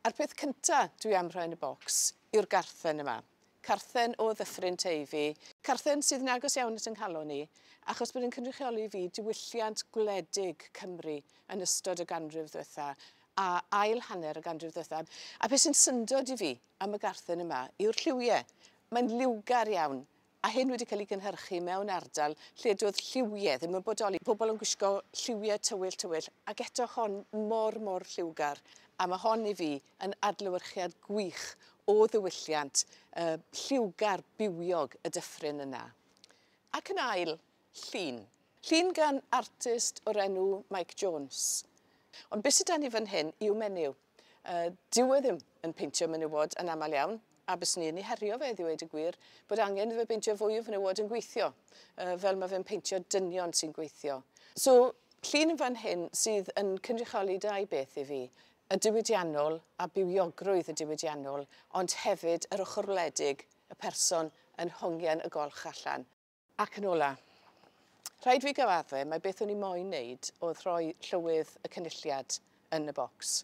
A'r peth cyntaf dwi am rhoi yn y bocs yw'r garthen yma. Carthen o Ddyffryn Teifi. Carthen sydd yn agos iawn at yng nghalon ni, achos bod yn cynrychioli fi diwylliant gwledig Cymru yn ystod y ganrif ddiwetha a ail hanner y ganrif ddiwetha. A beth sy'n syndod i fi am y garthen yma yw'r lliwiau. Mae'n liwgar iawn. A hyn wedi cael ei gynhyrchu mewn ardal lle doedd lliwiau ddim yn bodoli. Pobl yn gwisgo lliwiau tywyll, ac eto hon mor lliwgar. A mae hon i fi yn adlewyrchiad gwych o ddiwylliant lliwgar bywiog y dyffryn yna. Ac yn ail, llun. Llun gan artist o'r enw Mike Jones. Ond beth sydd dan ni fan hyn yw menyw. Dyw e ddim yn peintio menywod yn aml iawn. A bys ni'n ei herio fe, ddweud y gwir, bod angen iddo fe peintio fwy o fenywod yn gweithio, fel mae fe'n peintio dynion sy'n gweithio. So, llun yn fan hyn sydd yn cynrychioli dau beth i fi, y diwydiannol a bywiogrwydd y diwydiannol, ond hefyd yr ochr wledig, y person yn hongian y golch allan. Ac yn ola, rhaid fi gyfadde, mae beth o'n i moyn wneud oedd rhoi llywydd y cynulliad yn y bocs.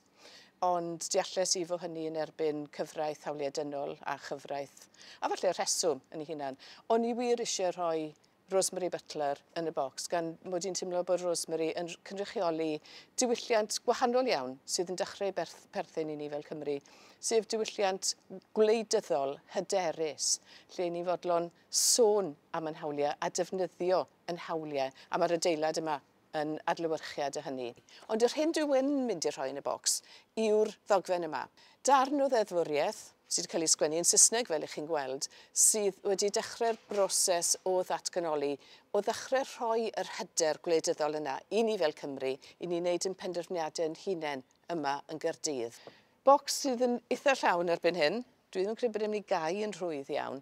Ond dealles i fo hynny yn erbyn cyfraith hawliadynol a chyfraith, a falle rheswm yn ei hunan. O'n i wir eisiau rhoi Rosemary Butler yn y bocs, gan mod i'n teimlo bod Rosemary yn cynrychioli diwylliant gwahanol iawn sydd yn dechrau perthyn i ni fel Cymru, sef diwylliant gwleidyddol, hyderus, lle ni fodlon sôn am yn hawliau a defnyddio yn hawliau, a mae'r adeilad yma yn adlewyrchiad y hynny. Ond yr hyn dwi yn mynd i rhoi yn y bocs yw'r ddogfen yma. Darn o ddeddfwriaeth sydd wedi cael ei sgwennu yn Saesneg fel ych chi'n gweld, sydd wedi dechrau'r broses o ddatganoli, o ddechrau rhoi yr hyder gwleidyddol yna i ni fel Cymru, i ni wneud yn penderfyniadau'n hunain yma yn Gaerdydd. Bocs sydd yn eitha llawn erbyn hyn. Dwi ddim yn credu bod e'n mynd i gau yn rhwydd iawn,